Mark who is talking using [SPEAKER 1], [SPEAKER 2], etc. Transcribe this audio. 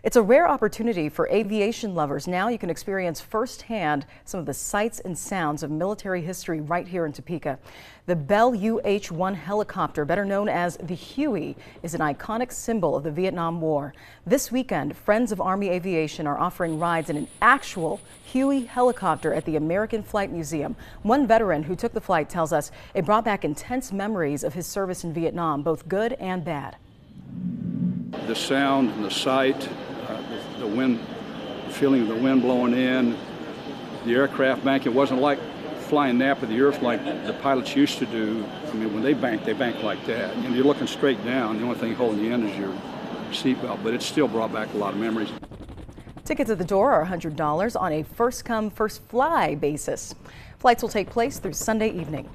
[SPEAKER 1] It's a rare opportunity for aviation lovers. Now you can experience firsthand some of the sights and sounds of military history right here in Topeka. The Bell UH-1 helicopter, better known as the Huey, is an iconic symbol of the Vietnam War. This weekend, Friends of Army Aviation are offering rides in an actual Huey helicopter at the American Flight Museum. One veteran who took the flight tells us it brought back intense memories of his service in Vietnam, both good and bad.
[SPEAKER 2] The sound and the sight, the wind, the feeling of the wind blowing in, the aircraft bank, it wasn't like flying nap of the earth like the pilots used to do. I mean, when they bank like that. And you're looking straight down. The only thing holding you in is your seatbelt, but it still brought back a lot of memories.
[SPEAKER 1] Tickets at the door are $100 on a first-come, first-fly basis. Flights will take place through Sunday evening.